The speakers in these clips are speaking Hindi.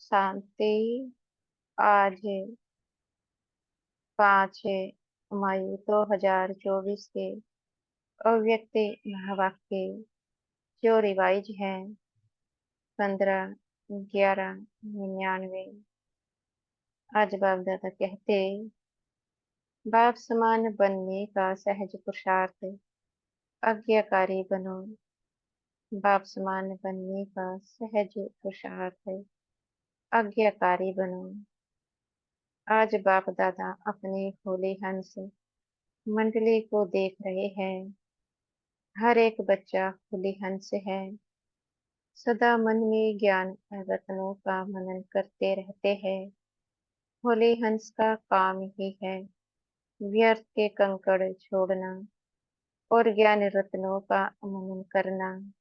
शांति। आज 5 मई 2024 के अव्यक्त महावाक्य जो रिवाइज है 15/11/99। आज बाप दादा कहते, बाप समान बनने का सहज पुरुषार्थ आज्ञाकारी बनो। बाप समान बनने का सहज पुरुषार्थ आज्ञाकारी बनो। आज बाप दादा अपने होले हंस मंडली को देख रहे हैं। हर एक बच्चा होली हंस है। सदा मन में ज्ञान रत्नों का मनन करते रहते हैं। होली हंस का काम ही है व्यर्थ के कंकड़ छोड़ना और ज्ञान रत्नों का मनन करना।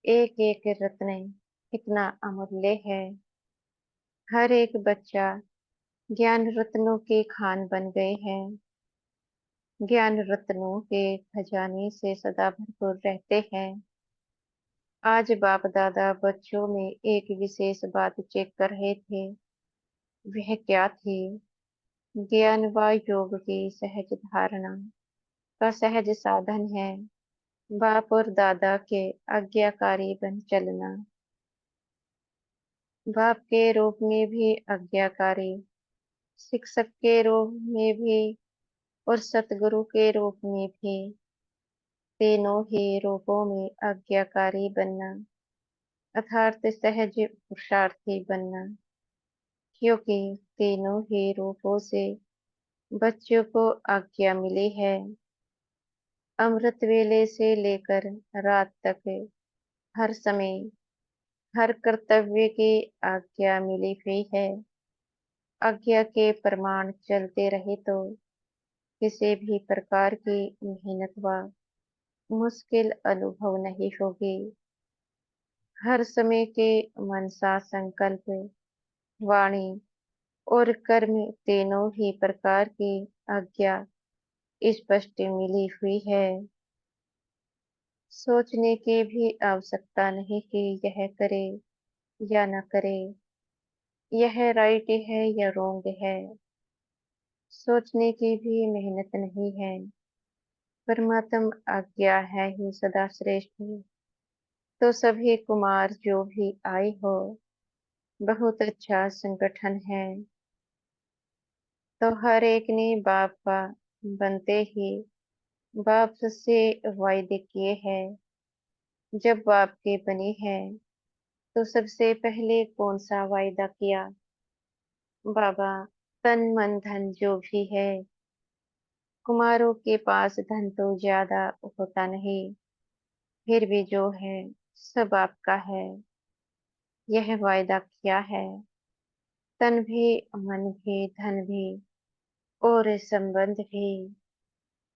एक एक रत्न कितना अमूल्य है। हर एक बच्चा ज्ञान रत्नों के खान बन गए हैं। ज्ञान रत्नों के खजाने से सदा भरपूर रहते हैं। आज बाप दादा बच्चों में एक विशेष बात चेक कर रहे थे। वह क्या थी? ज्ञान व योग की सहज धारणा का सहज साधन है बाप और दादा के आज्ञाकारी बन चलना। बाप के रूप में भी आज्ञाकारी, शिक्षक के रूप में भी और सतगुरु के रूप में भी, तीनों ही रूपों में आज्ञाकारी बनना अर्थात सहज पुरुषार्थी बनना। क्योंकि तीनों ही रूपों से बच्चों को आज्ञा मिली है। अमृत वेले से लेकर रात तक हर समय हर कर्तव्य की आज्ञा मिली हुई है। आज्ञा के प्रमाण चलते रहे तो किसी भी प्रकार की मेहनत व मुश्किल अनुभव नहीं होगी। हर समय के मनसा संकल्प, वाणी और कर्म तीनों ही प्रकार की आज्ञा स्पष्ट मिली हुई है। सोचने की भी आवश्यकता नहीं कि यह करे या न करे, यह राइट है या रॉन्ग है। सोचने की भी मेहनत नहीं है। परमात्म आज्ञा है ही सदा श्रेष्ठ। तो सभी कुमार जो भी आए हो, बहुत अच्छा संगठन है। तो हर एक ने बाप का बनते ही बाप से वायदे किए हैं। जब बाप के बने हैं तो सबसे पहले कौन सा वायदा किया? बाबा, तन मन धन जो भी है, कुमारों के पास धन तो ज्यादा होता नहीं, फिर भी जो है सब आपका है। यह वायदा किया है। तन भी, मन भी, धन भी और संबंध भी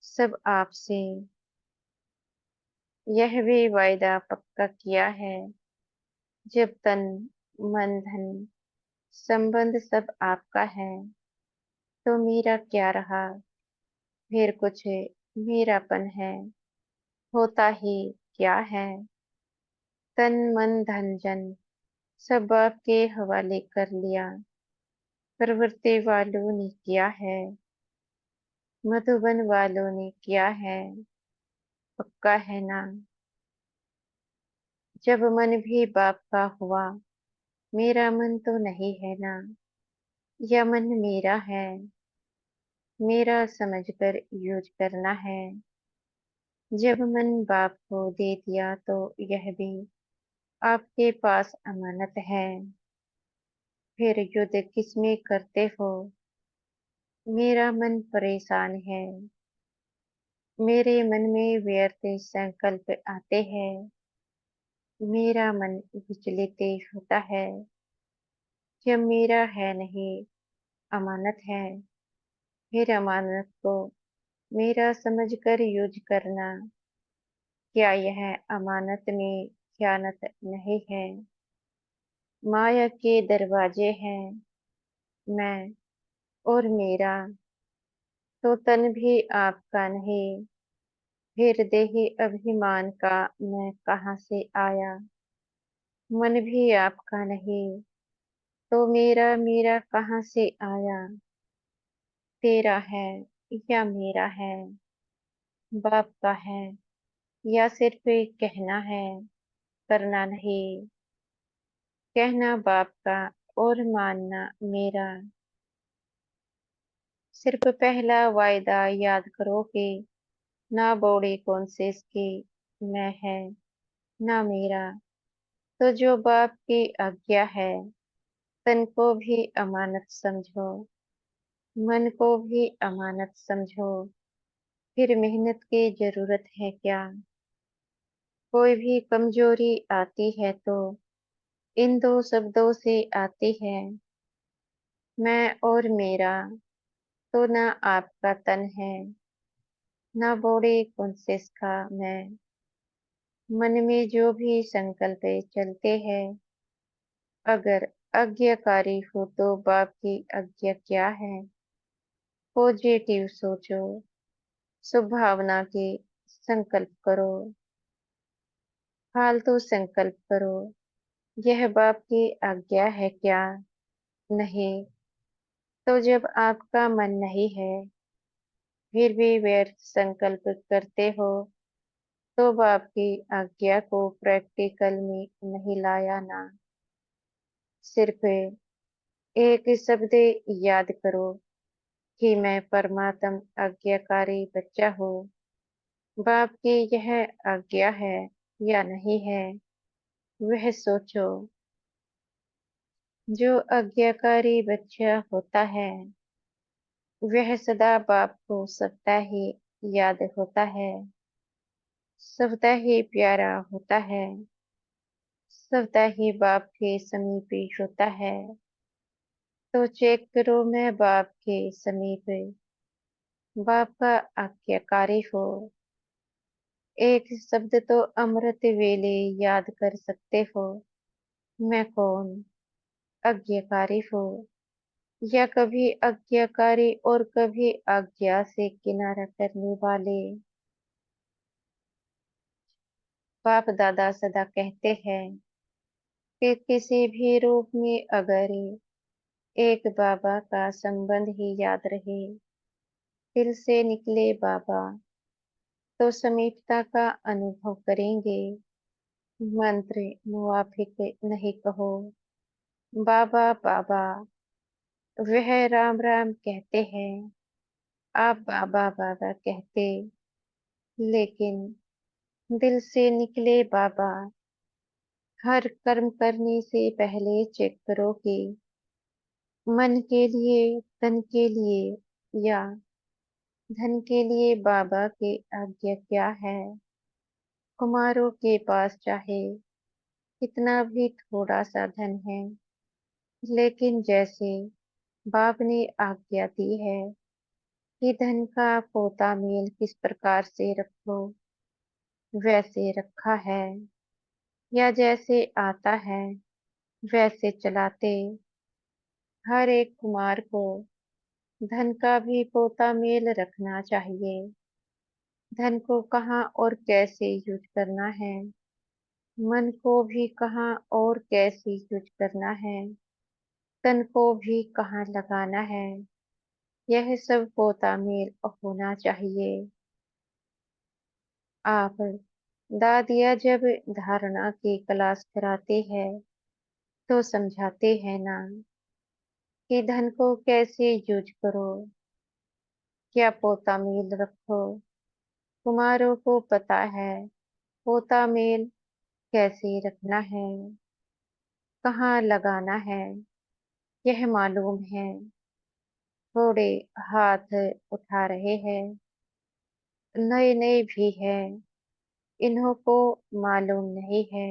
सब आपसे। यह भी वायदा पक्का किया है। जब तन, मन, धन, संबंध सब आपका है तो मेरा क्या रहा? फिर कुछ मेरापन है, होता ही क्या है? तन मन धन जन सब आपके हवाले कर लिया। प्रवृत्ति वालों ने किया है, मधुबन वालों ने किया है, पक्का है ना? जब मन भी बाप का हुआ, मेरा मन तो नहीं है ना? या मन मेरा है, मेरा समझकर यूज करना है। जब मन बाप को दे दिया तो यह भी आपके पास अमानत है। फिर युद्ध किसमें करते हो? मेरा मन परेशान है। मेरे मन में व्यर्थ संकल्प आते हैं। मेरा मन विचलित होता है। जब मेरा है नहीं, अमानत है, फिर अमानत को मेरा समझकर यूज करना। क्या यह अमानत में खयानत नहीं है? माया के दरवाजे हैं, मैं और मेरा, तो तन भी आपका नहीं। फिर देही अभिमान का मैं कहाँ से आया? मन भी आपका नहीं, तो मेरा मेरा कहाँ से आया, तेरा है या मेरा है, बाप का है या सिर्फ एक कहना है, करना नहीं। कहना बाप का और मानना मेरा। सिर्फ पहला वायदा याद करो कि ना बॉडी कॉन्शियस की मैं है, ना मेरा। तो जो बाप की आज्ञा है, तन को भी अमानत समझो, मन को भी अमानत समझो। फिर मेहनत की जरूरत है क्या? कोई भी कमजोरी आती है तो इन दो शब्दों से आती है, मैं और मेरा। तो ना आपका तन है, ना बॉडी कॉन्शियस का मैं। मन में जो भी संकल्प चलते हैं, अगर आज्ञाकारी हो तो बाप की आज्ञा क्या है? पॉजिटिव सोचो, शुभ भावना के संकल्प करो, फालतू संकल्प करो। यह बाप की आज्ञा है क्या? नहीं। तो जब आपका मन नहीं है, फिर भी व्यर्थ संकल्प करते हो, तो बाप की आज्ञा को प्रैक्टिकल में नहीं लाया ना। सिर्फ एक शब्द याद करो कि मैं परमात्म आज्ञाकारी बच्चा हूँ। बाप की यह आज्ञा है या नहीं है, वह सोचो। जो आज्ञाकारी बच्चा होता है, वह सदा बाप को सबदा ही याद होता है, सबदा ही प्यारा होता है, सबदा ही बाप के समीप ही होता है। तो चेक करो, मैं बाप के समीप, बाप का आज्ञाकारी हो। एक शब्द तो अमृत वेले याद कर सकते हो, मैं कौन? आज्ञाकारी हो, या कभी आज्ञाकारी और कभी आज्ञा से किनारा करने वाले। बाप दादा सदा कहते हैं कि किसी भी रूप में अगर एक बाबा का संबंध ही याद रहे, दिल से निकले बाबा, तो समीपता का अनुभव करेंगे। मंत्र मुआफिक नहीं कहो, बाबा बाबा। वह राम राम कहते हैं, आप बाबा बाबा कहते, लेकिन दिल से निकले बाबा। हर कर्म करने से पहले चेक करो कि मन के लिए, तन के लिए या धन के लिए बाबा की आज्ञा क्या है। कुमारों के पास चाहे कितना भी थोड़ा सा धन है, लेकिन जैसे बाप ने आज्ञा दी है कि धन का पोता मेल किस प्रकार से रखो, वैसे रखा है, या जैसे आता है वैसे चलाते। हर एक कुमार को धन का भी पोता मेल रखना चाहिए। धन को कहाँ और कैसे यूज करना है, मन को भी कहाँ और कैसे यूज करना है, तन को भी कहाँ लगाना है, यह सब पोता मेल होना चाहिए। आप दादिया जब धारणा की क्लास कराते हैं, तो समझाते हैं ना कि धन को कैसे यूज करो, क्या पोता मेल रखो। कुमारों को पता है पोता मेल कैसे रखना है, कहाँ लगाना है, यह मालूम है। थोड़े हाथ उठा रहे हैं, नए नए भी हैं, इन्हों को मालूम नहीं है।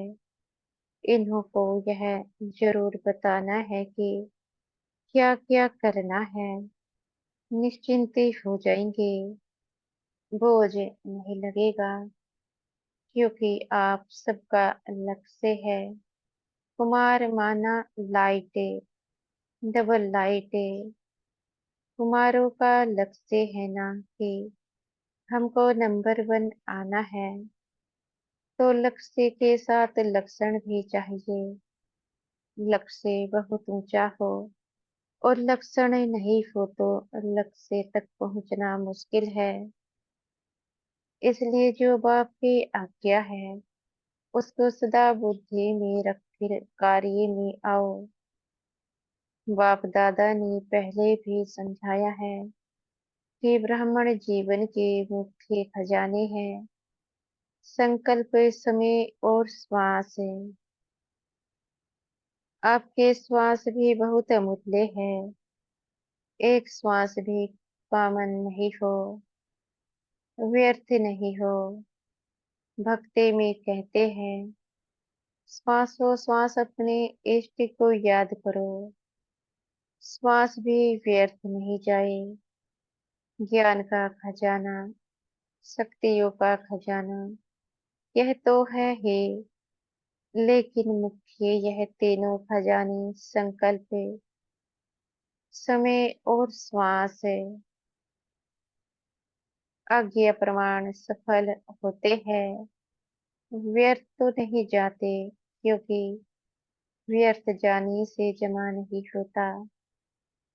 इन्हों को यह जरूर बताना है कि क्या क्या करना है। निश्चिंत हो जाएंगे, बोझ नहीं लगेगा, क्योंकि आप सबका लक्ष्य है। कुमार माना लाइटे, डबल लाइटे। कुमारों का लक्ष्य है ना कि हमको नंबर 1 आना है, तो लक्ष्य के साथ लक्षण भी चाहिए। लक्ष्य से बहुत ऊंचा हो और लक्षण नहीं हो तो लक्ष्य तक पहुंचना मुश्किल है। इसलिए जो बाप की आज्ञा है उसको सदा बुद्धि में रख फिर कार्य में आओ। बाप दादा ने पहले भी समझाया है कि ब्राह्मण जीवन के मुख्य खजाने हैं, संकल्प, समय और श्वास है। आपके श्वास भी बहुत अमूल्य है। एक श्वास भी पावन नहीं हो, व्यर्थ नहीं हो। भक्ति में कहते हैं, श्वासोश्वास अपने इष्ट को याद करो। श्वास भी व्यर्थ नहीं जाए। ज्ञान का खजाना, शक्तियों का खजाना, यह तो है ही, लेकिन मुख्य यह तीनों खजाने संकल्प, समय और श्वास है। आज्ञा प्रमाण सफल होते हैं, व्यर्थ तो नहीं जाते, क्योंकि व्यर्थ जाने से जमा नहीं होता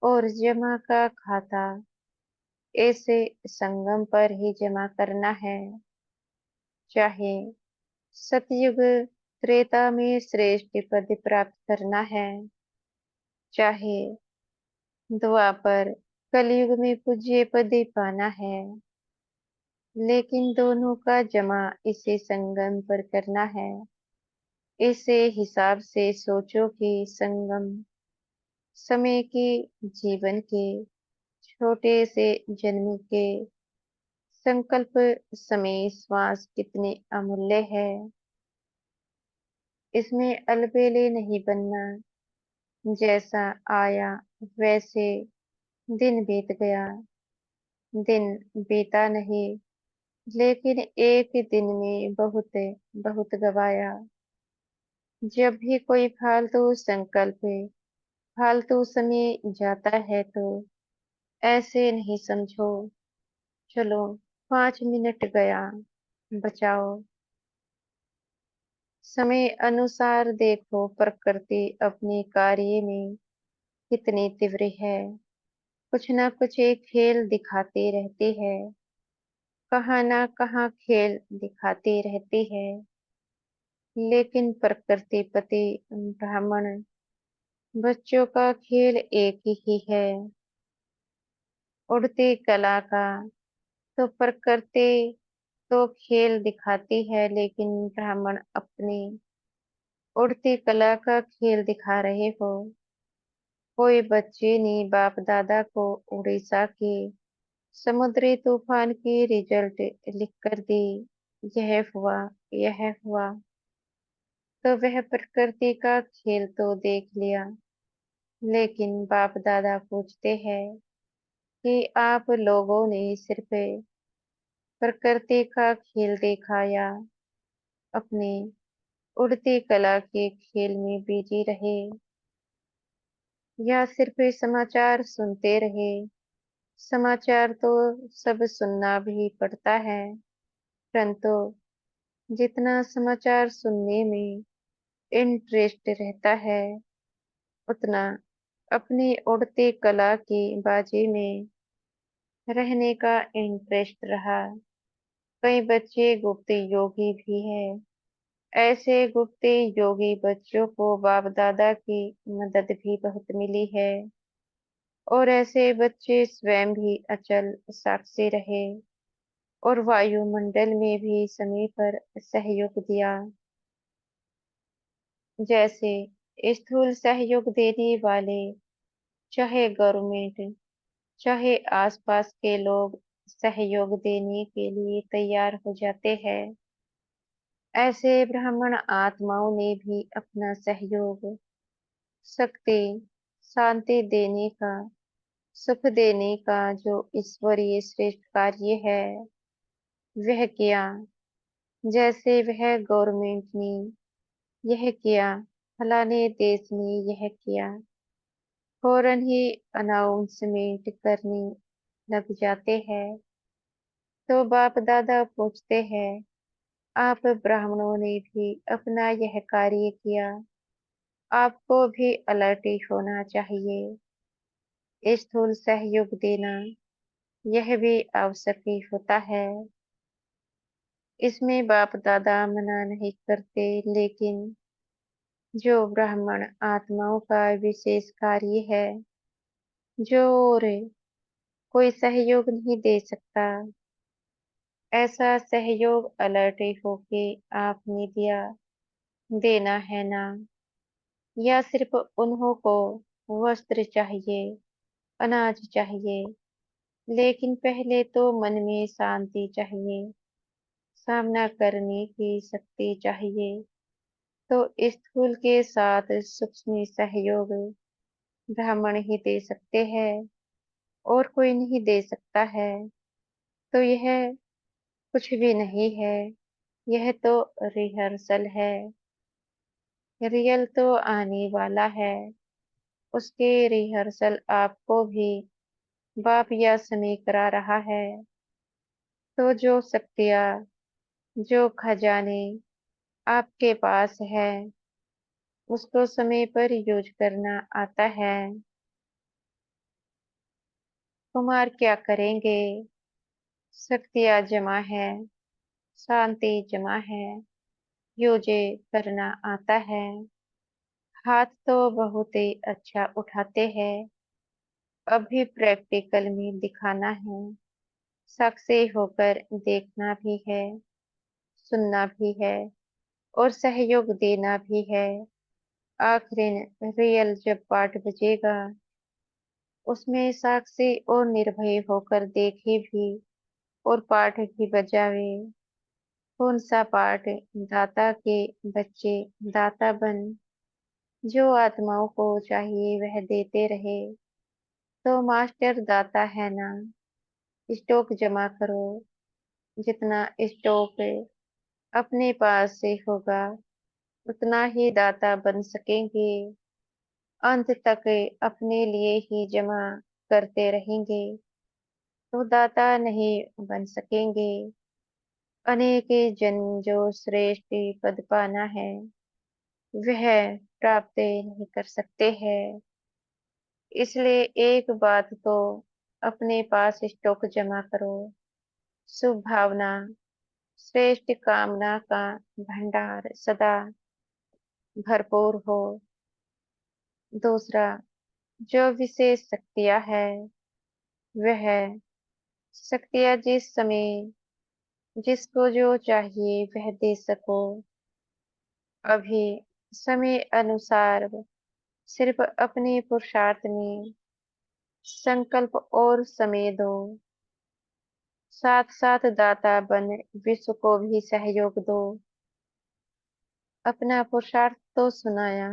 और जमा का खाता ऐसे संगम पर ही जमा करना है। चाहे सतयुग त्रेता में श्रेष्ठ पद प्राप्त करना है, चाहे द्वापर कलयुग में पूज्य पद पाना है, लेकिन दोनों का जमा इसी संगम पर करना है। इसे हिसाब से सोचो कि संगम समय के, जीवन के, छोटे से जन्म के संकल्प, समय, श्वास कितने अमूल्य है। इसमें अलबेले नहीं बनना। जैसा आया वैसे दिन बीत गया। दिन बीता नहीं, लेकिन एक दिन में बहुत बहुत गवाया। जब भी कोई फालतू संकल्प, फालतू समय जाता है तो ऐसे नहीं समझो, चलो 5 मिनट गया, बचाओ। समय अनुसार देखो प्रकृति अपने कार्य में कितनी तीव्र है। कुछ न कुछ एक खेल दिखाती रहती है, कहाँ न कहाँ खेल दिखाती रहती है। लेकिन प्रकृति पति ब्राह्मण बच्चों का खेल एक ही है, उड़ती कला का। तो प्रकृति तो खेल दिखाती है, लेकिन ब्राह्मण अपनी उड़ती कला का खेल दिखा रहे हो। कोई बच्चे ने बाप दादा को उड़ीसा के समुद्री तूफान की रिजल्ट लिख कर दी, यह हुआ, यह हुआ, तो वह प्रकृति का खेल तो देख लिया। लेकिन बाप दादा पूछते हैं कि आप लोगों ने सिर्फ प्रकृति का खेल देखा या अपनी उड़ती कला के खेल में बिजी रहे, या सिर्फ समाचार सुनते रहे। समाचार तो सब सुनना भी पड़ता है, परंतु जितना समाचार सुनने में इंटरेस्ट रहता है, उतना अपनी उड़ती कला की बाजी में रहने का इंटरेस्ट रहा। कई बच्चे गुप्त योगी भी हैं। ऐसे गुप्त योगी बच्चों को बाप दादा की मदद भी बहुत मिली है, और ऐसे बच्चे स्वयं भी अचल साक्षी रहे और वायुमंडल में भी समय पर सहयोग दिया। जैसे स्थूल सहयोग देने वाले, चाहे गवर्नमेंट, चाहे आसपास के लोग सहयोग देने के लिए तैयार हो जाते हैं, ऐसे ब्राह्मण आत्माओं ने भी अपना सहयोग, शक्ति, शांति देने का, सुख देने का जो ईश्वरीय श्रेष्ठ कार्य है वह किया। जैसे वह गवर्नमेंट ने यह किया, फलाने देश ने यह किया, फौरन ही अनाउंसमेंट करने लग जाते हैं। तो बाप दादा पूछते हैं, आप ब्राह्मणों ने भी अपना यह कार्य किया, आपको भी अलर्ट होना चाहिए। स्थूल सहयोग देना यह भी आवश्यक ही होता है। इसमें बाप दादा मना नहीं करते, लेकिन जो ब्राह्मण आत्माओं का विशेष कार्य है, जो और कोई सहयोग नहीं दे सकता, ऐसा सहयोग अलर्ट होके आपने दिया, देना है ना। या सिर्फ उन्हों को वस्त्र चाहिए, अनाज चाहिए, लेकिन पहले तो मन में शांति चाहिए, सामना करने की शक्ति चाहिए। तो स्थूल के साथ सूक्ष्म सहयोग ब्राह्मण ही दे सकते हैं, और कोई नहीं दे सकता है। तो यह कुछ भी नहीं है, यह तो रिहर्सल है। रियल तो आने वाला है, उसके रिहर्सल आपको भी बाप या समय करा रहा है। तो जो शक्तियाँ, जो खजाने आपके पास है, उसको समय पर यूज करना आता है। कुमार क्या करेंगे? शक्तियाँ जमा है, शांति जमा है, यूज करना आता है। हाथ तो बहुत ही अच्छा उठाते हैं, अभी प्रैक्टिकल में दिखाना है। साक्षी होकर देखना भी है, सुनना भी है, और सहयोग देना भी है। आखिर रियल जब पाठ बजेगा, उसमें साक्षी और निर्भय होकर देखे भी और पाठ भी बजावे। कौन सा पाठ? दाता के बच्चे दाता बन, जो आत्माओं को चाहिए वह देते रहे। तो मास्टर दाता है ना। स्टॉक जमा करो, जितना स्टॉक अपने पास से होगा, उतना ही दाता बन सकेंगे। अंत तक अपने लिए ही जमा करते रहेंगे, तो दाता नहीं बन सकेंगे। अनेक जन्म जो श्रेष्ठ पद पाना है, वह प्राप्त नहीं कर सकते हैं। इसलिए एक बात तो अपने पास स्टॉक जमा करो। शुभ भावना, श्रेष्ठ कामना का भंडार सदा भरपूर हो। दूसरा, जो विशेष शक्तियां है, वह शक्तियां जिस समय जिसको जो चाहिए वह दे सको। अभी समय अनुसार सिर्फ अपने पुरुषार्थ में संकल्प और समय दो। साथ साथ दाता बन विश्व को भी सहयोग दो। अपना पुरुषार्थ तो सुनाया,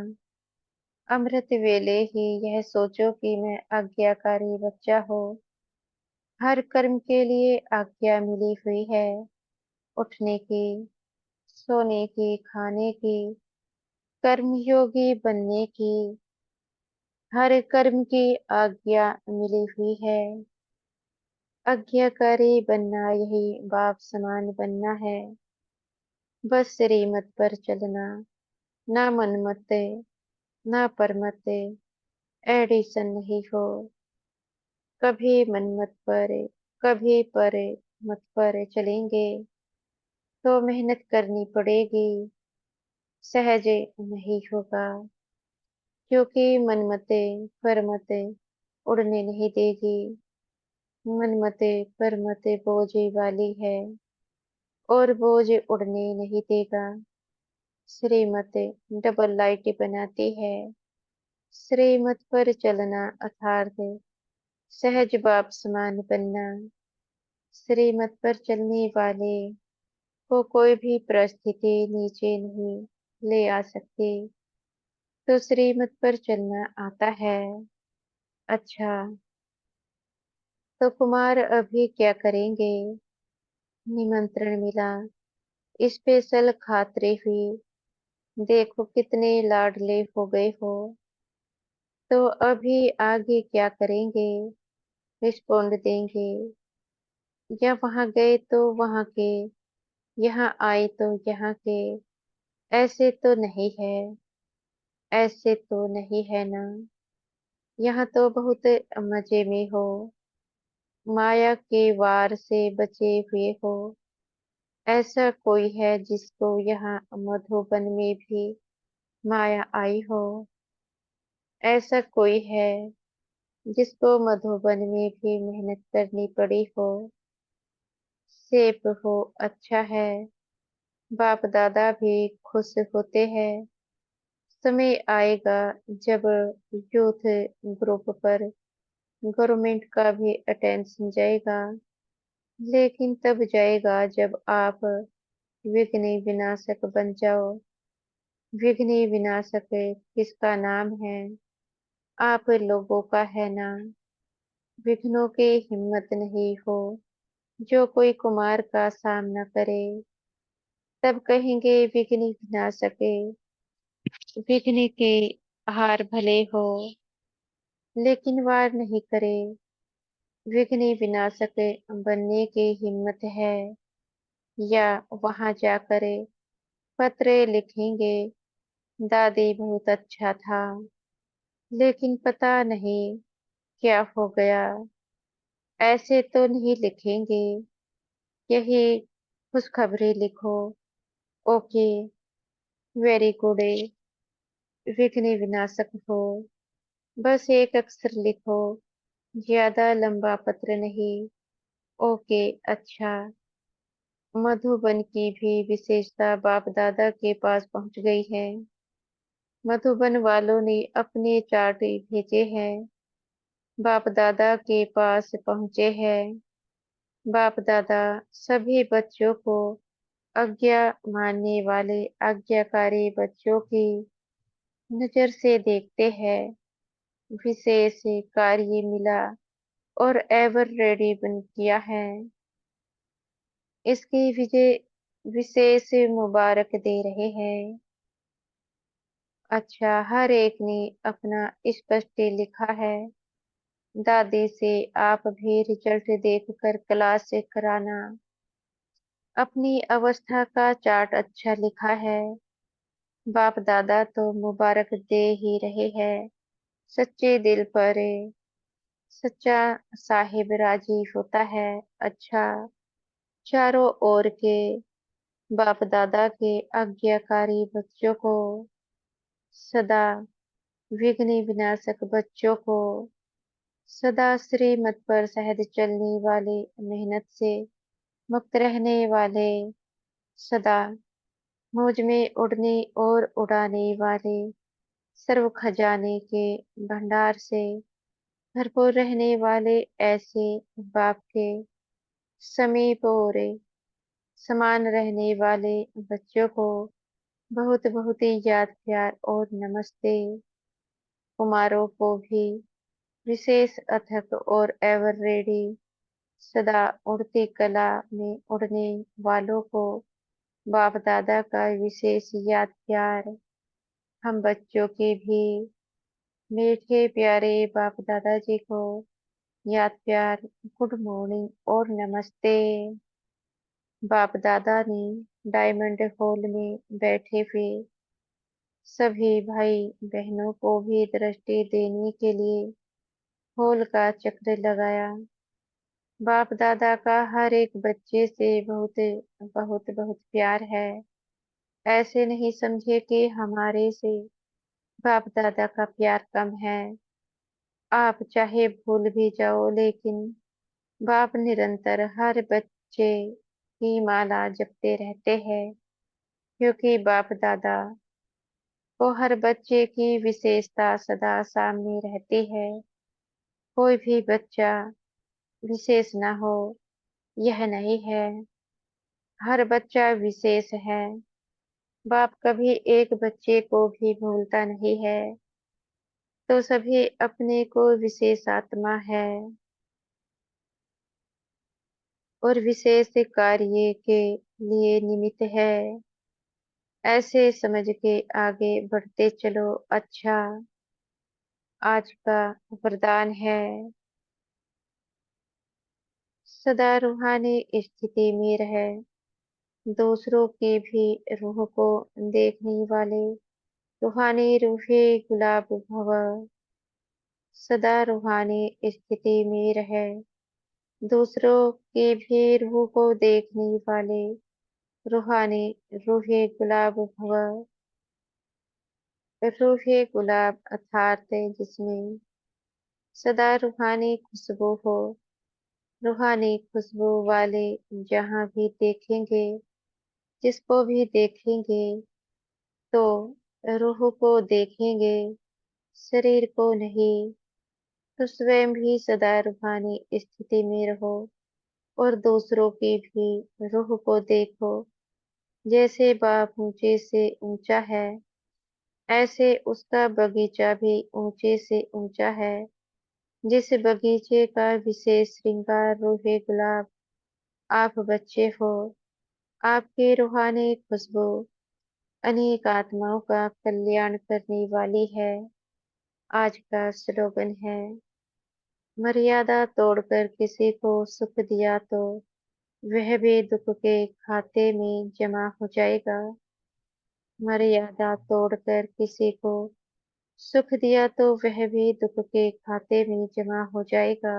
अमृत वेले ही यह सोचो कि मैं आज्ञाकारी बच्चा हो। हर कर्म के लिए आज्ञा मिली हुई है, उठने की, सोने की, खाने की, कर्मयोगी बनने की। हर कर्म की आज्ञा मिली हुई है। आज्ञाकारी बनना यही बाप समान बनना है। बस श्रीमत पर चलना, ना मनमत, ना परमत, एडिशन नहीं हो। कभी मनमत पर, कभी पर मत पर चलेंगे, तो मेहनत करनी पड़ेगी, सहज नहीं होगा। क्योंकि मनमते परमते उड़ने नहीं देगी। मनमते परमते बोझ वाली है, और बोझ उड़ने नहीं देगा। श्रीमत डबल लाइट बनाती है। श्रीमत पर चलना अर्थात सहज बाप समान बनना। श्रीमत पर चलने वाले को कोई भी परिस्थिति नीचे नहीं ले आ सकती। तो श्रीमत पर चलना आता है। अच्छा, तो कुमार अभी क्या करेंगे? निमंत्रण मिला, स्पेशल खातरी हुई, देखो कितने लाडले हो गए हो। तो अभी आगे क्या करेंगे? रिस्पॉन्ड देंगे, या वहां गए तो वहां के, यहाँ आए तो यहाँ के, ऐसे तो नहीं है। ऐसे तो नहीं है ना। यहाँ तो बहुत मजे में हो, माया के वार से बचे हुए हो। ऐसा कोई है जिसको यहाँ मधुबन में भी माया आई हो? ऐसा कोई है जिसको मधुबन में भी मेहनत करनी पड़ी हो? सेब हो, अच्छा है, बाप दादा भी खुश होते हैं। समय आएगा जब यूथ ग्रुप पर गवर्नमेंट का भी अटेंशन जाएगा, लेकिन तब जाएगा जब आप विघ्न विनाशक बन जाओ। विघ्न विनाशक किसका नाम है? आप लोगों का है ना। विघ्नों की हिम्मत नहीं हो जो कोई कुमार का सामना करे, तब कहेंगे विघ्न विनाशक। विघ्न के हार भले हो, लेकिन वार नहीं करे। विघ्न विनाशक बनने की हिम्मत है, या वहां जाकर पत्र लिखेंगे, दादी बहुत अच्छा था, लेकिन पता नहीं क्या हो गया। ऐसे तो नहीं लिखेंगे, यही खुशखबरी लिखो। ओके, वेरी गुड, विघ्न विनाशक हो। बस एक अक्षर लिखो, ज्यादा लंबा पत्र नहीं। ओके, अच्छा। मधुबन की भी विशेषता बाप दादा के पास पहुंच गई है। मधुबन वालों ने अपने चार्ट भेजे हैं, बाप दादा के पास पहुंचे हैं। बाप दादा सभी बच्चों को आज्ञा मानने वाले आज्ञाकारी बच्चों की नजर से देखते हैं। विशेष कार्य मिला और एवर रेडी बन किया है। इसकी विजय विशेष मुबारक दे रहे हैं। अच्छा, हर एक ने अपना स्पष्ट लिखा है। दादी से आप भी रिजल्ट देखकर क्लास से कराना। अपनी अवस्था का चार्ट अच्छा लिखा है। बाप दादा तो मुबारक दे ही रहे हैं। सच्चे दिल पर सच्चा साहिब राजी होता है। अच्छा, चारों ओर के बाप दादा के आज्ञाकारी बच्चों को सदा, विघ्न विनाशक बच्चों को सदा, श्रीमत पर सहज चलने वाले, मेहनत से मुक्त रहने वाले, सदा मौज में उड़ने और उड़ाने वाले, सर्व खजाने के भंडार से भरपूर रहने वाले ऐसे बाप के समीप और समान रहने वाले बच्चों को बहुत बहुत ही याद, प्यार और नमस्ते। कुमारों को भी विशेष अथक और एवर रेडी, सदा उड़ती कला में उड़ने वालों को बाप दादा का विशेष याद, प्यार। हम बच्चों के भी मीठे प्यारे बाप दादाजी को याद, प्यार, गुड मॉर्निंग और नमस्ते। बाप दादा ने डायमंड हॉल में बैठे हुए सभी भाई बहनों को भी दृष्टि देने के लिए हॉल का चक्र लगाया। बाप दादा का हर एक बच्चे से बहुत बहुत बहुत प्यार है। ऐसे नहीं समझे कि हमारे से बाप दादा का प्यार कम है। आप चाहे भूल भी जाओ, लेकिन बाप निरंतर हर बच्चे की माला जपते रहते हैं, क्योंकि बाप दादा को हर बच्चे की विशेषता सदा सामने रहती है। कोई भी बच्चा विशेष ना हो, यह नहीं है। हर बच्चा विशेष है। बाप कभी एक बच्चे को भी भूलता नहीं है, तो सभी अपने को विशेष आत्मा है और विशेष कार्य के लिए निमित्त है। ऐसे समझ के आगे बढ़ते चलो। अच्छा, आज का वरदान है, सदा रूहानी स्थिति में रहे, दूसरों की भी रूह को देखने वाले, रूहानी रूहे गुलाब भव, सदा रूहानी स्थिति में रहे। दूसरों की भी रूह को देखने वाले रूहानी रूहे गुलाब भव। रूहे गुलाब अर्थात जिसमें सदा रूहानी खुशबू हो। रूहानी खुशबू वाले जहाँ भी देखेंगे, जिसको भी देखेंगे तो रूह को देखेंगे, शरीर को नहीं। तो स्वयं भी सदा रूहानी स्थिति में रहो और दूसरों की भी रूह को देखो। जैसे बाग ऊंचे से ऊंचा है, ऐसे उसका बगीचा भी ऊंचे से ऊंचा है। जिस बगीचे का विशेष श्रृंगार रूहे गुलाब आप बच्चे हो। आपकी रूहानी खुशबू अनेक आत्माओं का कल्याण करने वाली है। आज का स्लोगन है, मर्यादा तोड़कर किसी को सुख दिया तो वह भी दुख के खाते में जमा हो जाएगा। मर्यादा तोड़कर किसी को सुख दिया तो वह भी दुख के खाते में जमा हो जाएगा।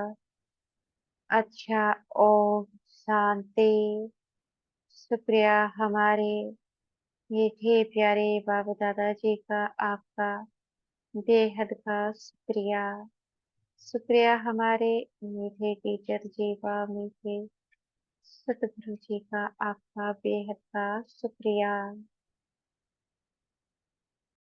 अच्छा, ओम शांति। शुक्रिया हमारे मीठे प्यारे बाबा दादाजी का, आपका बेहद का शुक्रिया। शुक्रिया हमारे मीठे टीचर जी व मीठे सतगुरु जी का, आपका बेहद का शुक्रिया।